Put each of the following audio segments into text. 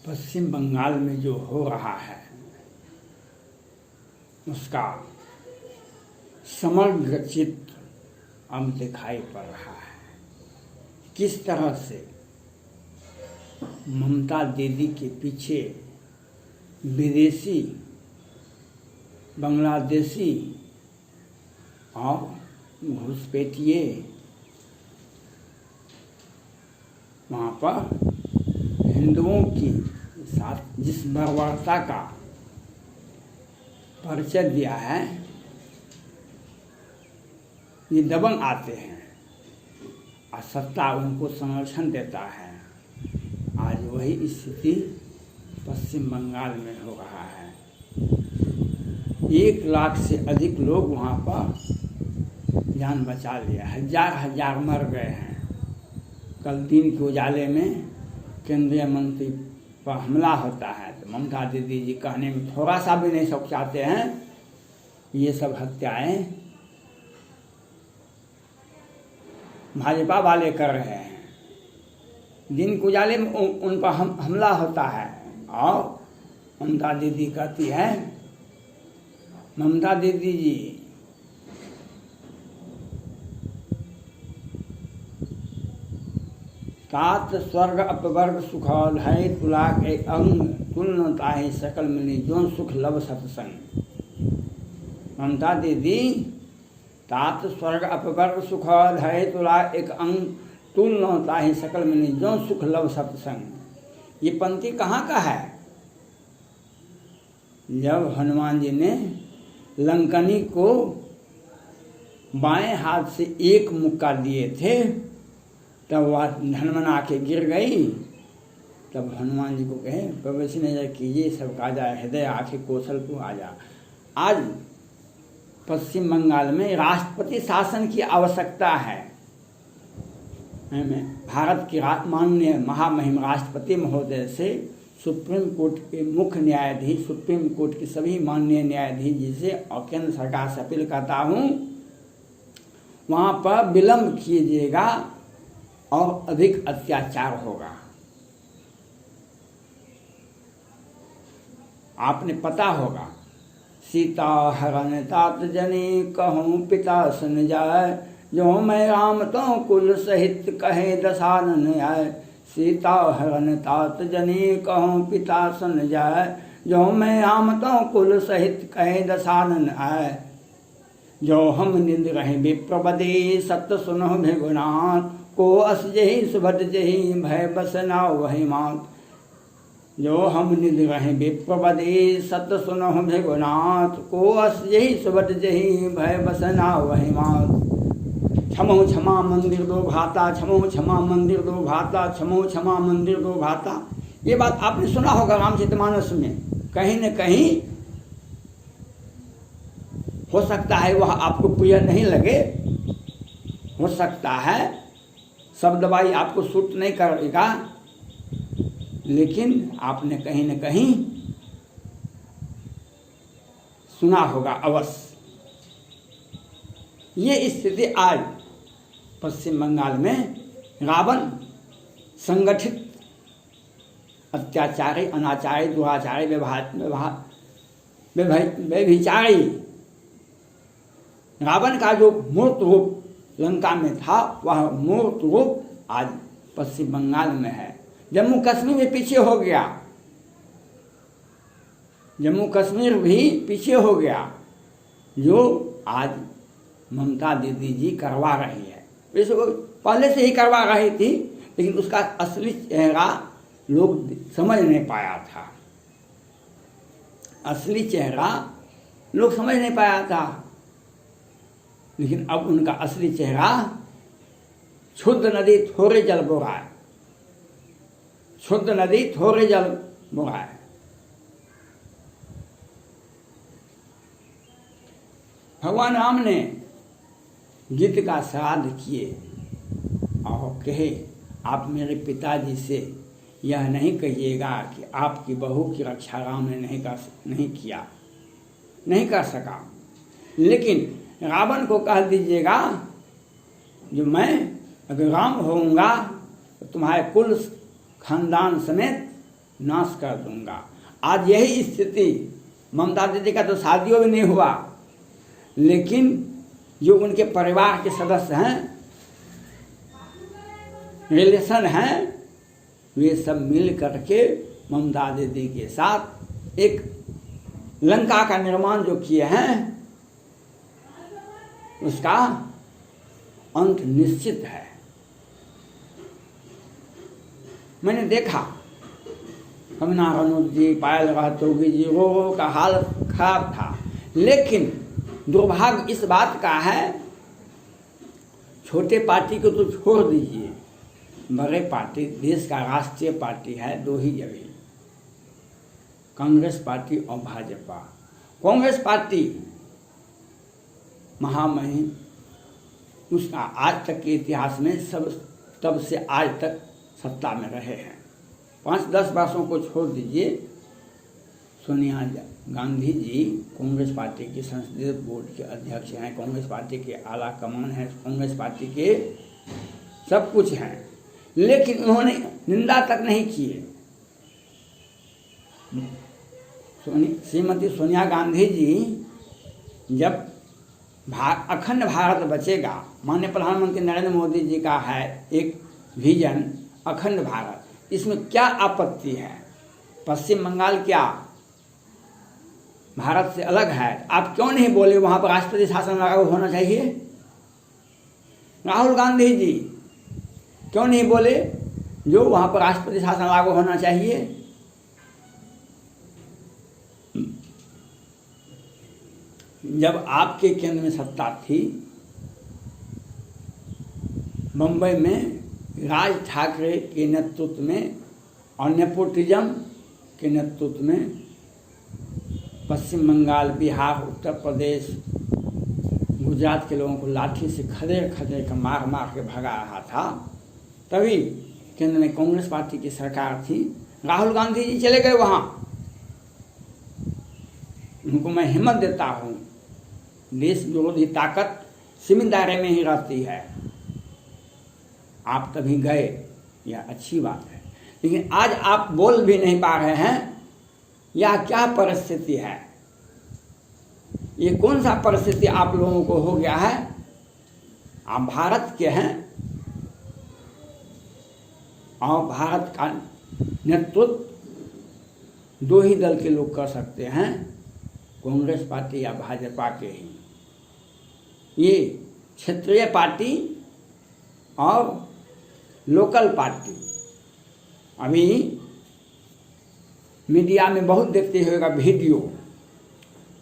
पश्चिम बंगाल में जो हो रहा है उसका समग्र चित्र अब दिखाई पड़ रहा है। किस तरह से ममता दीदी के पीछे विदेशी, बांग्लादेशी और घुसपैठिए वहाँ पर हिंदुओं की साथ जिस बर्बरता का परिचय दिया है, ये दबंग आते हैं और सत्ता उनको संरक्षण देता है। आज वही स्थिति पश्चिम बंगाल में हो रहा है। 1 लाख से अधिक लोग वहाँ पर जान बचा लिया, हजार मर गए हैं। कल दिन के उजाले में केंद्रीय मंत्री पर हमला होता है तो ममता दीदी जी कहने में थोड़ा सा भी नहीं सोचाते हैं। ये सब हत्याएं भाजपा वाले कर रहे हैं। दिन के उजाले में उन पर हमला होता है और ममता दीदी कहती है, ममता दीदी जी तात स्वर्ग अपवर्ग सुखल है तुलाक एक अंग तुलनता है सकल मिली जो सुख लब सत्संग। ममता दीदी तात स्वर्ग अपवर्ग सुखल है तुला एक अंग तुलनता है सकल मिली जो सुख लब सत्संग। ये पंक्ति कहाँ का है? जब हनुमान जी ने लंकनी को बाएं हाथ से एक मुक्का दिए थे तब वह धनमना के गिर गई। तब हनुमान जी को कहे प्रवेश नजर कीजिए सबका आ जाए हृदय आखे कौशलपुर आ जा। आज पश्चिम बंगाल में राष्ट्रपति शासन की आवश्यकता है। भारत के माननीय महामहिम राष्ट्रपति महोदय से सुप्रीम कोर्ट के मुख्य न्यायाधीश, सुप्रीम कोर्ट के सभी माननीय न्यायाधीश जी से और केंद्र सरकार से अपील करता हूँ वहाँ पर विलंब कीजिएगा और अधिक अत्याचार होगा। आपने पता होगा सीता हरण तात जनी कहूँ पिता सुन जाए जो मैं राम तो कुल सहित कहे दशानन आए। सीता हरण तात जनी कहूँ पिता सुन जाए जो मैं राम तो कुल सहित कहे दशानन आए। जो हम निंद रहे विप्रपदे सत्य सुनो भेगुनाथ को अस जही सुभद जही भय बसना वही मात। जो हम निध रहे विप्रपदे सत्य सुनो भेगुनाथ को अस जही सुभद जही भय बसना वही मात। क्षमो क्षमा मंदिर दो भाता, क्षमो क्षमा मंदिर दो भाता, क्षमो क्षमा मंदिर दो भाता। ये बात आपने सुना होगा रामचरितमानस में। कहीं न कहीं हो सकता है वह आपको प्रिय नहीं लगे, हो सकता है शब्दवाई आपको सूट नहीं करेगा, लेकिन आपने कहीं न कहीं सुना होगा अवश्य। ये स्थिति आज पश्चिम बंगाल में रावण संगठित अत्याचारी, अनाचारी, दुराचारी, व्यभिचारी रावण का जो मूर्त रूप लंका में था वह मूर्त रूप आज पश्चिम बंगाल में है। जम्मू कश्मीर भी पीछे हो गया, जम्मू कश्मीर भी पीछे हो गया, जो आज ममता दीदी जी करवा रही है। वैसे वो पहले से ही करवा रही थी, लेकिन उसका असली चेहरा लोग समझ नहीं पाया था। असली चेहरा लोग समझ नहीं पाया था, लेकिन अब उनका असली चेहरा क्षुद्र नदी थोड़े जल बो रहा है, क्षुद्र नदी थोड़े जल बो रहा है। भगवान राम ने गीत का श्राद्ध किए और कहे आप मेरे पिताजी से यह नहीं कहिएगा कि आपकी बहू की रक्षा राम ने नहीं किया, नहीं कर सका, लेकिन रावण को कह दीजिएगा जो मैं अगर राम होऊंगा तो तुम्हारे कुल खानदान समेत नाश कर दूंगा। आज यही स्थिति, ममता दीदी का तो शादियों भी नहीं हुआ, लेकिन जो उनके परिवार के सदस्य हैं, रिलेशन हैं, वे सब मिल करके ममता दीदी के साथ एक लंका का निर्माण जो किए हैं, उसका अंत निश्चित है। मैंने देखा कंगना रनौत जी, पायल रातौगी जी, वो का हाल खराब था, लेकिन दुर्भाग्य इस बात का है, छोटे पार्टी को तो छोड़ दीजिए, बड़े पार्टी, देश का राष्ट्रीय पार्टी है दो ही अभी, कांग्रेस पार्टी और भाजपा। कांग्रेस पार्टी महामहिम, उसका आज तक के इतिहास में सब तब से आज तक सत्ता में रहे हैं। 5-10 वर्षों को छोड़ दीजिए, सोनिया गांधी जी कांग्रेस पार्टी की संसदीय बोर्ड के अध्यक्ष हैं, कांग्रेस पार्टी के आला कमान हैं, कांग्रेस पार्टी के सब कुछ हैं, लेकिन उन्होंने निंदा तक नहीं किए। श्रीमती सोनिया गांधी जी जब अखंड भारत बचेगा, माननीय प्रधानमंत्री नरेंद्र मोदी जी का है एक विजन अखंड भारत, इसमें क्या आपत्ति है? पश्चिम बंगाल क्या भारत से अलग है? आप क्यों नहीं बोले वहां पर राष्ट्रपति शासन लागू होना चाहिए? राहुल गांधी जी क्यों नहीं बोले जो वहां पर राष्ट्रपति शासन लागू होना चाहिए? जब आपके केंद्र में सत्ता थी, मुंबई में राज ठाकरे के नेतृत्व में और नेपोटिज्म के नेतृत्व में पश्चिम बंगाल, बिहार, उत्तर प्रदेश, गुजरात के लोगों को लाठी से खदेड़ खदेड़ कर मार मार के भगा रहा था, तभी केंद्र में कांग्रेस पार्टी की सरकार थी। राहुल गांधी जी चले गए वहाँ। उनको मैं हिम्मत देता हूँ, देश विरोधी ताकत सीमित दायरे में ही रहती है। आप तभी गए, यह अच्छी बात है, लेकिन आज आप बोल भी नहीं पा रहे हैं। यह क्या परिस्थिति है? ये कौन सा परिस्थिति आप लोगों को हो गया है? आप भारत के हैं और भारत का नेतृत्व दो ही दल के लोग कर सकते हैं, कांग्रेस पार्टी या भाजपा के ही। ये क्षेत्रीय पार्टी और लोकल पार्टी, अभी मीडिया में बहुत देखते होगा वीडियो,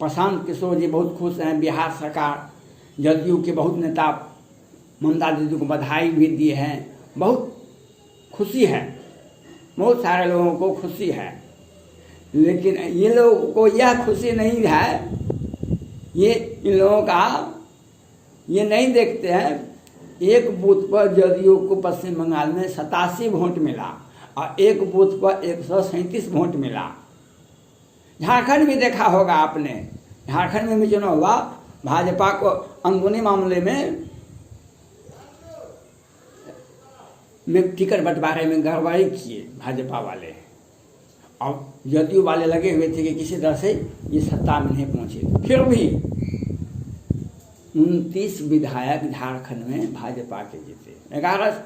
प्रशांत किशोर जी बहुत खुश हैं, बिहार सरकार, जदयू के बहुत नेता ममता दीदी को बधाई भी दिए हैं, बहुत खुशी है, बहुत सारे लोगों को खुशी है। लेकिन ये लोगों को यह खुशी नहीं है, ये इन लोगों का ये नहीं देखते हैं, एक बूथ पर जदयू को पश्चिम बंगाल में 87 वोट मिला और एक बूथ पर 137 वोट मिला। झारखंड भी देखा होगा आपने, झारखंड में भी चुनाव हुआ, भाजपा को अंदरूनी मामले में टिकट बंटवारे में गड़बड़ी किए भाजपा वाले, और जदयू वाले लगे हुए थे कि किसी तरह से ये सत्ता में नहीं पहुंचे। फिर भी 29 विधायक झारखंड में भाजपा के जीते, 11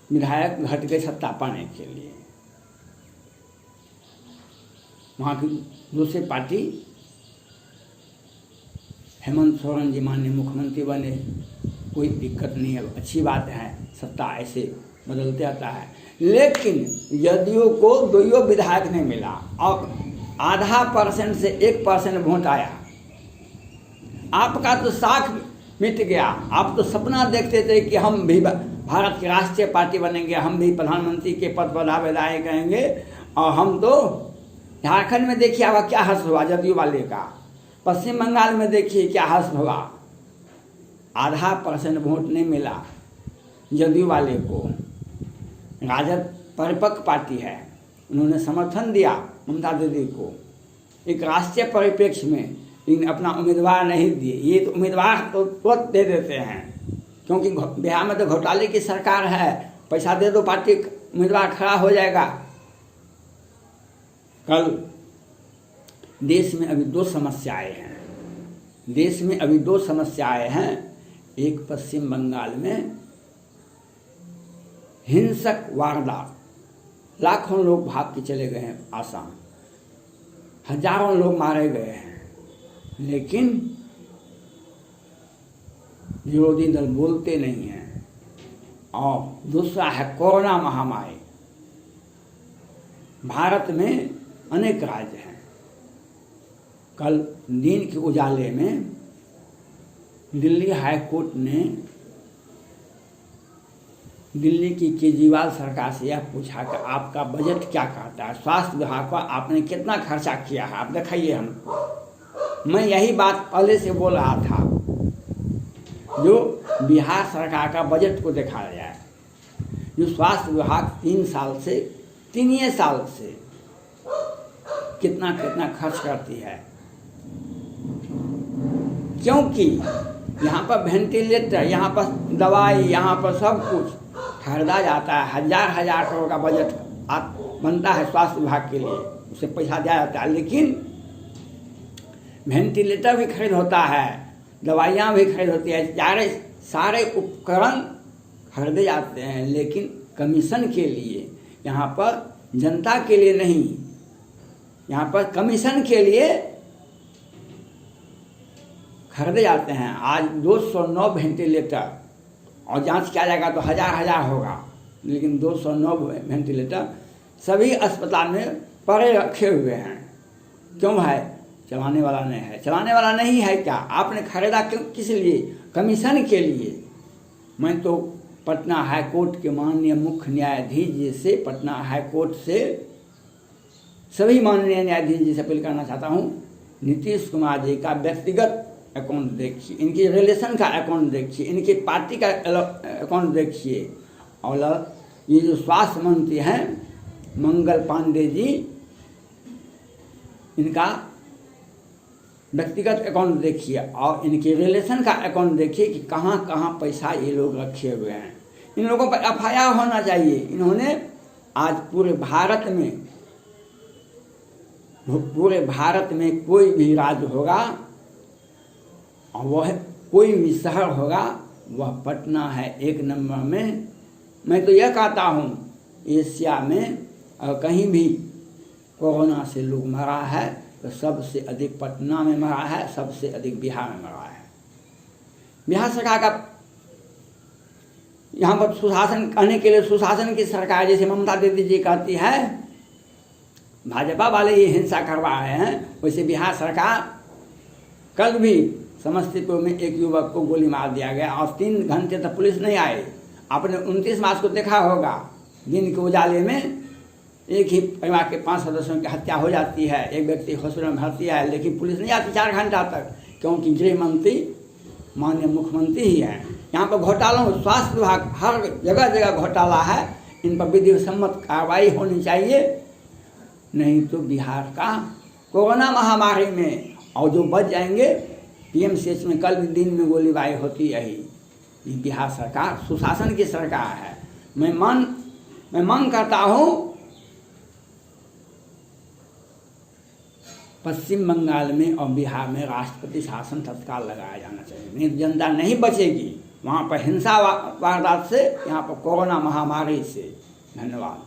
विधायक घट गए सत्ता पाने के लिए। वहाँ की दूसरी पार्टी, हेमंत सोरेन जी माननीय मुख्यमंत्री बने, कोई दिक्कत नहीं है, अच्छी बात है, सत्ता ऐसे बदलते आता है। लेकिन जदयू को 2 विधायक नहीं मिला और आधा % से 1% वोट आया। आपका तो साख मिट गया। आप तो सपना देखते थे कि हम भी भारत की राष्ट्रीय पार्टी बनेंगे, हम भी प्रधानमंत्री के पद पर दावेदारी करेंगे, और हम तो झारखंड में देखिए अब क्या हर्ष हुआ जदयू वाले का, पश्चिम बंगाल में देखिए क्या हर्ष हुआ, आधा % वोट नहीं मिला जदयू वाले को। राजद परिपक्व पार्टी है, उन्होंने समर्थन दिया ममता दीदी को एक राष्ट्रीय परिप्रेक्ष्य में, लेकिन अपना उम्मीदवार नहीं दिए। ये तो उम्मीदवार तो तुरंत दे देते हैं, क्योंकि बिहार में तो घोटाले की सरकार है, पैसा दे दो, पार्टी उम्मीदवार खड़ा हो जाएगा। कल देश में अभी दो समस्याएं हैं, देश में अभी दो समस्याएं हैं। एक पश्चिम बंगाल में हिंसक वारदात, लाखों लोग भाग के चले गए हैं आसाम, हजारों लोग मारे गए हैं, लेकिन विरोधी दल बोलते नहीं हैं। और दूसरा है कोरोना महामारी। भारत में अनेक राज्य हैं। कल दिन के उजाले में दिल्ली हाई कोर्ट ने दिल्ली की केजरीवाल सरकार से यह पूछा कि आपका बजट क्या कहता है, स्वास्थ्य विभाग पर आपने कितना खर्चा किया है, आप दिखाइए हमको। मैं यही बात पहले से बोल रहा था, जो बिहार सरकार का बजट को दिखाया जाए। जो स्वास्थ्य विभाग 3 साल से कितना कितना खर्च करती है, क्योंकि यहाँ पर वेंटिलेटर, यहाँ पर दवाई, यहाँ पर सब कुछ खरीदा जाता है। हजार करोड़ का बजट बनता है स्वास्थ्य विभाग के लिए, उसे पैसा दिया जाता है, लेकिन वेंटिलेटर भी खरीद होता है, दवाइयाँ भी खरीद होती है, सारे उपकरण खरीदे जाते हैं, लेकिन कमीशन के लिए, यहाँ पर जनता के लिए नहीं, यहाँ पर कमीशन के लिए खरीदे जाते हैं। आज 209 वेंटिलेटर, और जांच किया जाएगा तो हजार होगा, लेकिन 209 वेंटिलेटर सभी अस्पताल में पड़े रखे हुए हैं। क्यों है? चलाने वाला नहीं है। चलाने वाला नहीं है क्या? आपने खरीदा क्यों, किस लिए? कमीशन के लिए। मैं तो पटना हाई कोर्ट के माननीय मुख्य न्यायाधीश जी से, पटना हाई कोर्ट से सभी माननीय न्यायाधीश जी से अपील करना चाहता हूँ, नीतीश कुमार जी का व्यक्तिगत अकाउंट देखिए, इनकी रिलेशन का अकाउंट देखिए, इनकी पार्टी का अकाउंट देखिए, और ये जो स्वास्थ्य मंत्री हैं मंगल पांडे जी, इनका व्यक्तिगत अकाउंट देखिए और इनके रिलेशन का अकाउंट देखिए कि कहाँ कहाँ पैसा ये लोग रखे हुए हैं। इन लोगों पर एफआईआर होना चाहिए। इन्होंने आज पूरे भारत में कोई भी राज्य होगा और वह कोई भी शहर होगा, वह पटना है 1 नंबर में। मैं तो यह कहता हूँ, एशिया में और कहीं भी कोरोना से लोग मरा है तो सबसे अधिक पटना में मरा है, सबसे अधिक बिहार में मरा है। बिहार सरकार का यहाँ पर सुशासन कहने के लिए, सुशासन की सरकार, जैसे ममता दीदी जी कहती है भाजपा वाले ये हिंसा करवा रहे हैं, वैसे बिहार सरकार, कल भी समस्तीपुर में एक युवक को गोली मार दिया गया और 3 घंटे तक पुलिस नहीं आई। आपने 29 मार्च को देखा होगा, दिन के उजाले में एक ही परिवार के 5 सदस्यों की हत्या हो जाती है, एक व्यक्ति हॉस्पिटल में भर्ती है, लेकिन पुलिस नहीं आती 4 घंटा तक, क्योंकि गृह मंत्री माननीय मुख्यमंत्री ही हैं। यहाँ पर घोटालों, स्वास्थ्य विभाग हर जगह घोटाला है, इन पर विधि सम्मत कार्रवाई होनी चाहिए, नहीं तो बिहार का कोरोना महामारी में, और जो बच जाएंगे पीएमसीएच में कल भी दिन में गोलीबारी होती रही। ये बिहार सरकार सुशासन की सरकार है। मैं मांग करता हूँ पश्चिम बंगाल में और बिहार में राष्ट्रपति शासन तत्काल लगाया जाना चाहिए, नहीं तो जनता नहीं बचेगी वहाँ पर हिंसा वारदात से, यहाँ पर कोरोना महामारी से। धन्यवाद।